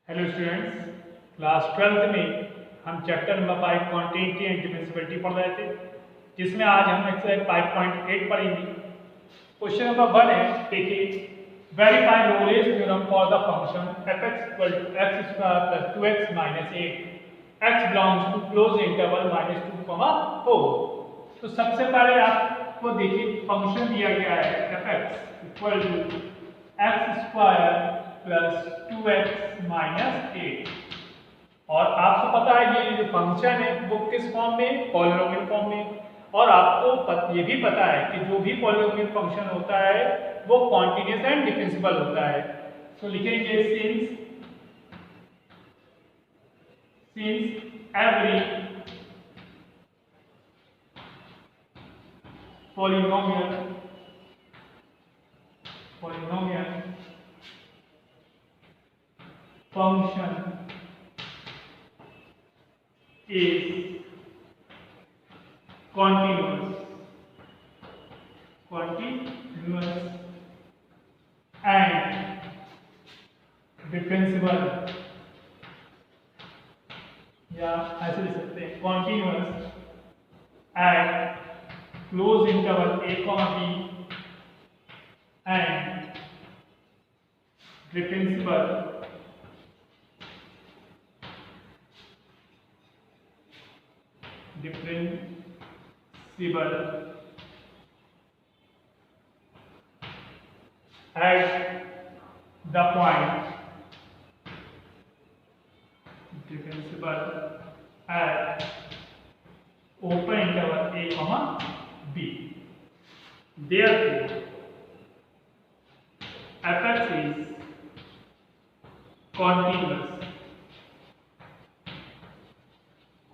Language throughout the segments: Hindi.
हेलो स्टूडेंट्स, क्लास 12th में हम chapter number 5 quantity and differentiability पढ़ रहे थे, जिसमें आज हम एक्सरसाइज 5.8 पढ़ेंगे। क्वेश्चन नंबर 1 है, देखिए, verify Rolle's theorem for the function f(x = x square plus 2x minus 8 x belongs to close interval -2, 4। तो सबसे पहले आपको देखिए फंक्शन दिया गया है f(x = x square plus 2x minus 8, और आपको पता है ये जो फंक्शन है वो किस फॉर्म में, पॉलिनोमियल फॉर्म में। और आपको ये भी पता है कि जो भी पॉलिनोमियल फंक्शन होता है वो कॉन्टिन्यूअस एंड डिफरेंशिएबल होता है। तो लिखेंगे since every polynomial function is continuous and differentiable, या ऐसे लिख सकते हैं continuous at close interval a, b and differentiable at the point at open interval a, b. Therefore, f(x) is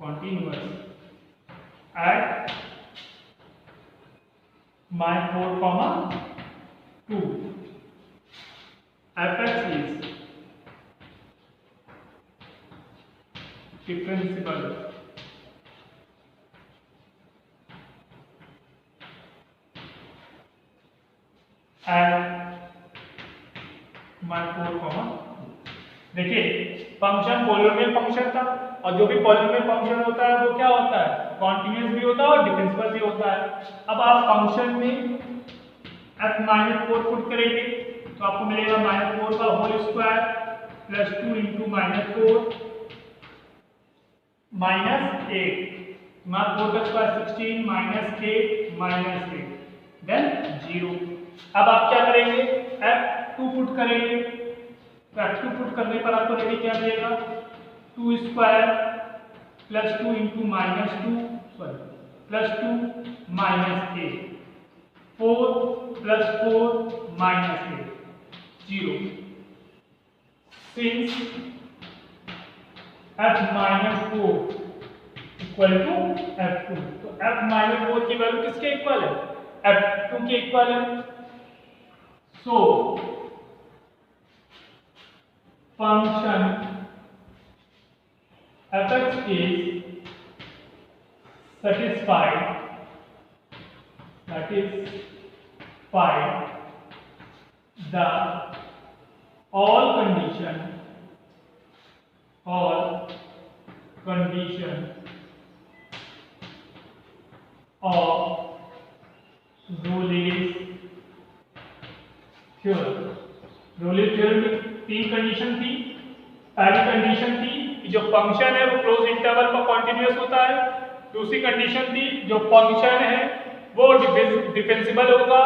continuous at -4, 2. f(x) is differentiable at -4, 2. देखिए, फंक्शन पॉलिनोमियल फंक्शन था, और जो भी पॉलिनोमियल फंक्शन होता है वो क्या होता है, कॉन्टिन्यूअस भी होता है और डिफरेंशिएबल भी होता है। अब आप फंक्शन में f-4 पुट करेंगे तो आपको मिलेगा -4 का whole square plus 2 into -4 minus 8, -4 का स्क्वायर 16 -8 देन 0। अब आप क्या करेंगे, f2 पुट करेंगे, तो f2 पुट करने पर आपको देखिए क्या मिलेगा, 2 square plus 2 into plus 2 minus 8, 4 plus 4 minus 8, 0। Since f-4 equal to f2, तो f-4 की वैल्यू किसके इक्वल है, f2 के इक्वल है। So function f(x) is satisfied the all condition of Rolle's theorem में 3 कंडीशन थी। पहली कंडीशन थी कि जो फंक्शन है वो क्लोज इंटरवल पर कॉन्टिन्यूअस होता है। दूसरी कंडीशन थी जो फंक्शन है वो डिफरेंशिएबल होगा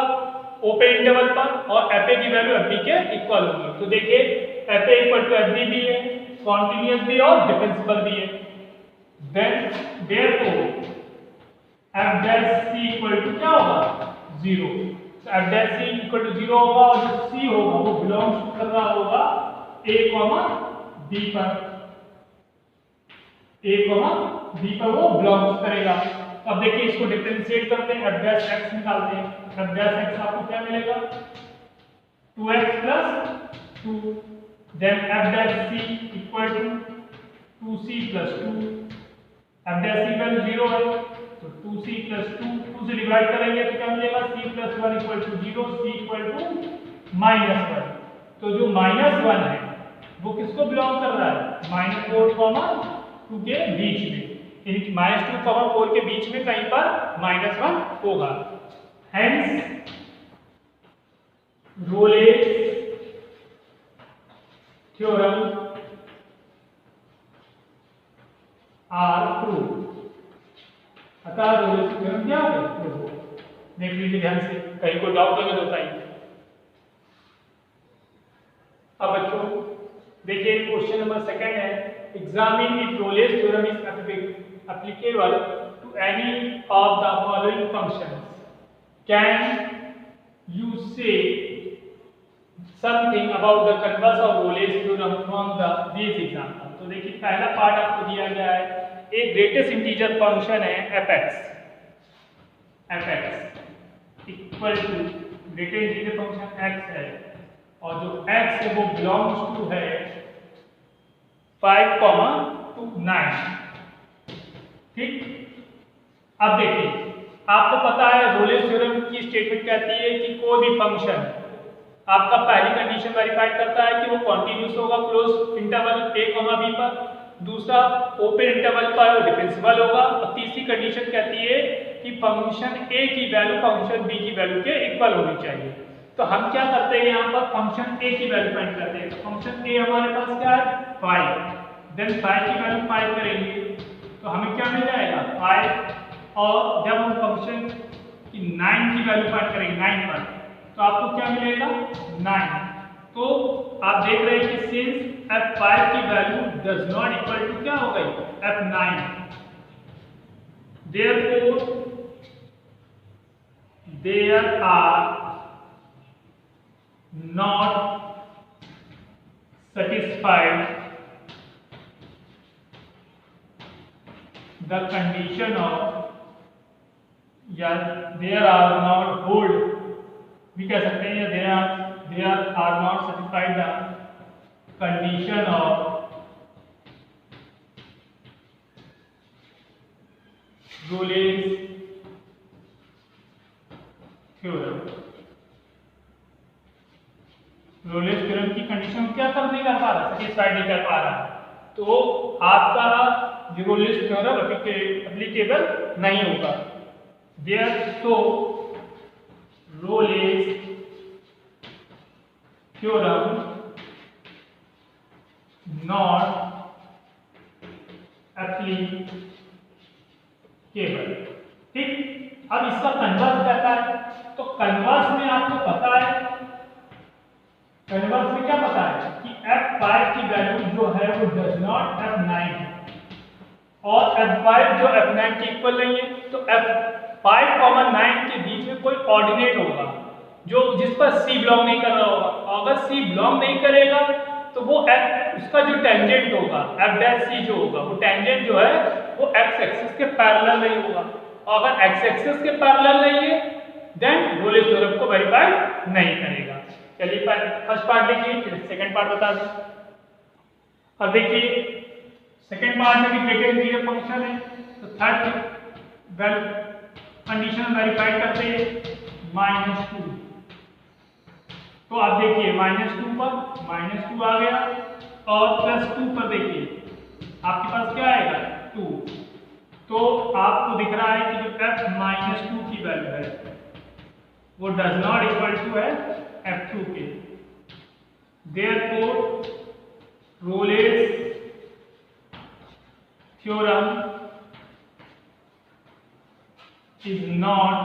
ओपन इंटरवल पर, और fa की वैल्यू fb के इक्वल होगी। तो देखिए fa इक्वल टू fb भी है, कॉन्टिन्यूअस भी और डिफरेंशिएबल भी है। Then therefore f' equal to क्या होगा, 0। f' इक्वल टू 0 होगा, और जो c होगा वो बिलोंग्स कर रहा होगा a, b पर, वो बिलोंग्स करेगा। तो अब देखिए इसको डिफरेंशिएट करते हैं, f' निकालते हैं। f' आपको क्या मिलेगा, 2x plus 2, then f' equal to 2c plus 2, f' value 0 है तो 2c प्लस 2 से डिवाइड करेंगे तो क्या मिलेगा, c plus 1 equal to 0, c equal to -1। तो जो -1 है वो किसको बिलोंग कर रहा है, -4, 2 के बीच में, यानी कि -2, 4 के बीच में कहीं पर -1 होगा। Hence Rolle's theorem are true. अतः रोलेस थ्योरम क्या है, देख लीजिए ध्यान से, कहीं कोई डाउट लगे तो बताइए। अब बच्चों देखिए क्वेश्चन नंबर 2 है, examine if Rolle's theorem is applicable to any of the following functions. Can you say something about the converse of Rolle's theorem from these examples? तो देखिए पहला पार्ट आपको दिया गया है, एक ग्रेटेस्ट इंटीजर फंक्शन है fx equal to greatest integer function x है, और जो x है वो बिलोंग्स टू है 5, 2, 9। ठीक, अब देखिए आपको पता है रोलेस थ्योरम की स्टेटमेंट कहती है कि कोई भी फंक्शन आपका पहली कंडीशन वेरीफाई करता है कि वो कॉन्टिन्यूस होगा क्लोज इंटरवल a, b पर, दूसरा ओपन इंटरवल पर वो डिफरेंशिएबल होगा, और तीसरी कंडीशन कहती है कि फंक्शन a की वैल्यू फंक्शन b की वैल्यू के इक्वल होनी चाहिए। तो हम क्या करते हैं, यहाँ पर फंक्शन a की वैल्यू फाइंड करते हैं। तो फंक्शन a हमारे पास क्या है 5, देन 5 की वैल्यू 5 करेंगे तो हमें क्या मिल जाएगा 5, और जब हम फंक्शन की 9 की वैल्यू फाइंड करेंगे 9 पर, तो आपको क्या मिलेगा 9। तो आप देख रहे हैं कि सिंस f5 की value does not equal to क्या हो गई f9, therefore there are not satisfied the condition of, या there are not hold भी कह सकते हैं, या there are not satisfied the condition of Rolle's theorem। Rolle's theorem की कंडीशन क्या कर नहीं कर पा रहा, सेटिस्फाइड नहीं कर पा रहा, तो आपका रोलेस थ्योरम एप्लीकेबल नहीं होगा। Therefore Rolle's theorem not applicable. ठीक, अब इसका कन्वर्स कहता है, तो कन्वर्स में आपको पता है, कन्वर्स में क्या पता है कि f5 की वैल्यू जो है वो डज नॉट f9 है, और f5 जो f9 के इक्वल नहीं है, तो f5, 9 के बीच में कोई ऑर्डिनेट होगा जो जिस पर c बिलोंग नहीं कर रहा होगा, और अगर c बिलोंग नहीं करेगा तो वो उसका जो टेंजेंट होगा f' जो होगा वो टेंजेंट जो है वो x एक्सिस के पैरेलल नहीं होगा, और अगर x एक्सिस के पैरेलल नहीं है देन रोलेस थ्योरम को वेरीफाई नहीं करेगा। चलिए फर्स्ट पार्ट देखिए, फिर सेकंड पार्ट बता दूं। अब देखिए सेकंड पार्ट में भी ग्रेटेस्ट इंटीजर फंक्शन है, तो थर्ड कंडीशन वेरीफाई करते हैं -2। तो आप देखिए -2 पर -2 आ गया, और +2 पर देखिए आपके पास क्या आएगा 2। तो आपको दिख रहा है कि जो f-2 की वैल्यू है वो डज नॉट इक्वल टू है f2 के। Therefore Rolle's theorem is not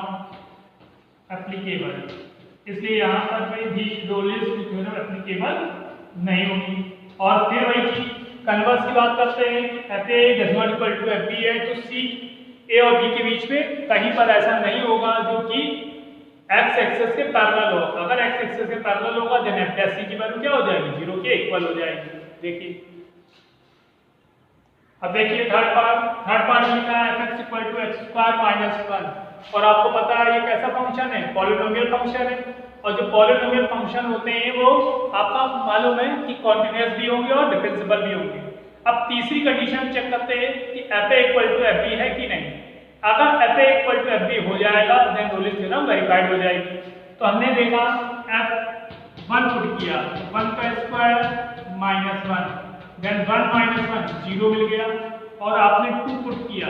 applicable, इसलिए यहां पर भी रोलेस थ्योरम एप्लीकेबल नहीं होगी। और फिर वही चीज कन्वर्स की बात करते हैं, fa does not equal to fb है, तो c a और b के बीच में कहीं पर ऐसा नहीं होगा जो कि x एक्सिस के पैरेलल हो। अगर x एक्सिस के पैरेलल होगा देन f' की वैल्यू क्या हो जाएगी 0 के इक्वल हो जाएगी। देखिए अब देखिए थर्ड पार्ट में लिखा है fx इक्वल टू x² - 1, और आपको पता है ये कैसा फंक्शन है, पॉलिनोमियल फंक्शन है, और जो पॉलिनोमियल फंक्शन होते हैं वो आपका मालूम है कि कॉन्टिन्यूअस भी होंगे और डिफरेंशिएबल भी होंगे। अब तीसरी कंडीशन चेक करते हैं कि fa इक्वल टू fb है कि नहीं। अगर fa इक्वल टू fb हो जाएगा देन रोलेस थ्योरम वेरीफाइड हो जाएगी। तो हमने देखा f1 पुट किया, 1 का स्क्वायर माइनस 1, देन 1 माइनस 1 0 मिल गया, और आपने 2 पुट किया,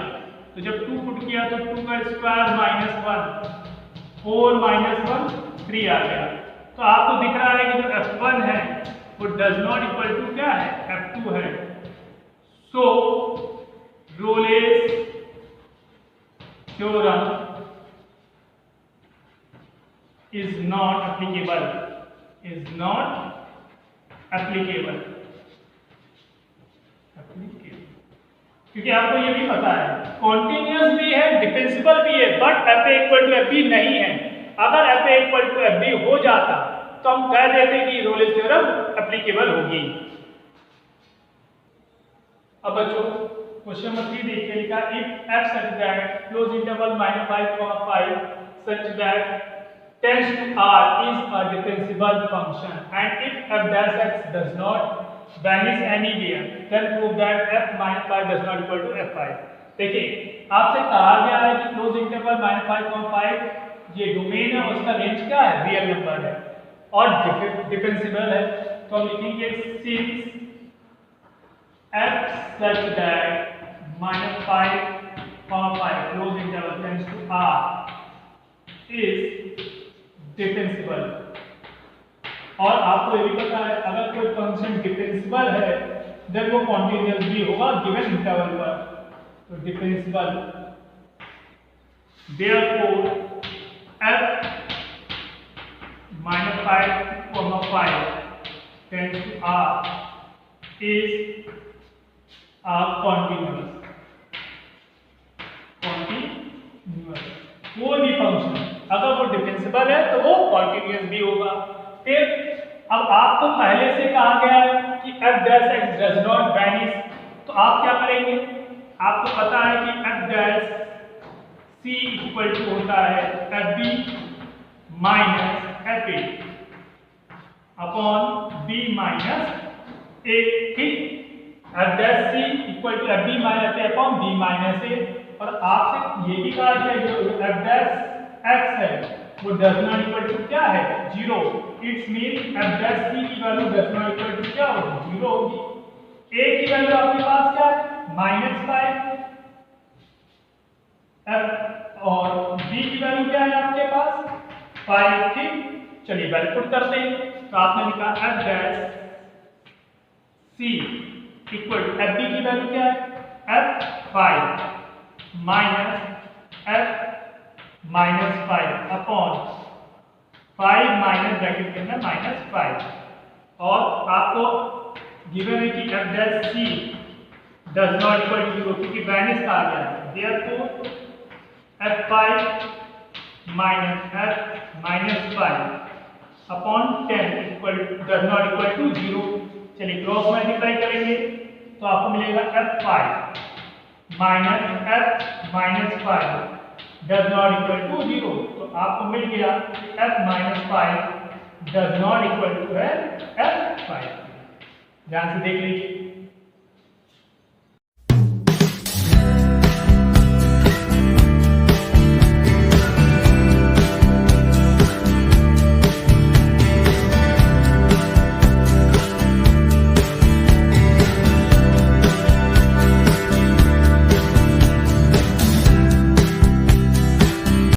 तो जब 2 पुट किया तो 2 का स्क्वायर माइनस 1, 4 माइनस 1 3 आ गया। तो आपको दिख रहा है कि जो f1 है वो डज नॉट इक्वल टू क्या है, f2 है। सो Rolle's theorem is not applicable, is not applicable, क्योंकि आपको ये भी पता है कॉन्टिन्यूअस भी है, डिफेंसिबल भी है, but fa equal to fb नहीं है। अगर fa इक्वल टू fb हो जाता तो हम कह देते कि रोलेस थ्योरम एप्लीकेबल होगी। अब बच्चों क्वेश्चन नंबर 3 देखिए, लिखा if f such that close interval -5, 5 such that tends to R is a differentiable function, and if f dash x does not vanish anywhere, then prove that f minus 5 does not equal to f5। देखिए आपसे कहा गया है कि क्लोज इंटरवल -5, 5 ये डोमेन है, उसका रेंज क्या है, रियल नंबर है और डिफरेंशिएबल है। तो हम लिखेंगे since f such that -5, 5 close interval tends to R is differentiable, और आपको ये भी पता है अगर कोई फंक्शन डिफरेंशिएबल है देन वो कॉन्टिन्यूअस भी होगा गिवन इंटरवल पर। तो differentiable, therefore f -5, 5 tends to R is a continuous कोई भी फंक्शन अगर वो डिफरेंशिएबल है तो वो कॉन्टिन्यूअस भी होगा। फिर अब आपको पहले से कहा गया है कि f dash x does not vanish, तो आप क्या करेंगे, आपको पता है कि f dash c equal to होता है fb minus fa upon b minus a, ठीक। f dash c equal to fb minus a upon b minus a, और आपसे ये भी कहा गया जो f डैश x है वो डज नॉट इक्वल टू क्या है, 0। It's mean f dash c की value does not equal to क्या होगी, 0 होगी। a की वैल्यू आपके पास क्या है, -5, f और b की वैल्यू क्या है आपके पास, 5, ठीक। चलिए वैल्यू पुट करते हैं, तो आपने लिखा f dash c equal to fb की वैल्यू क्या है, f5 minus f -5 upon 5 minus bracket के अंदर -5, और आपको गिवन है कि f dash c does not equal to 0 क्योंकि वैनिश कहा गया है। Therefore f5 minus f -5 upon 10 equal does not equal to 0। चलिए क्रॉस मल्टीप्लाई करेंगे तो आपको मिलेगा f5 minus f -5 does not equal to 0। तो आपको मिल गया f -5 does not equal to है f5। ध्यान से देख लीजिए।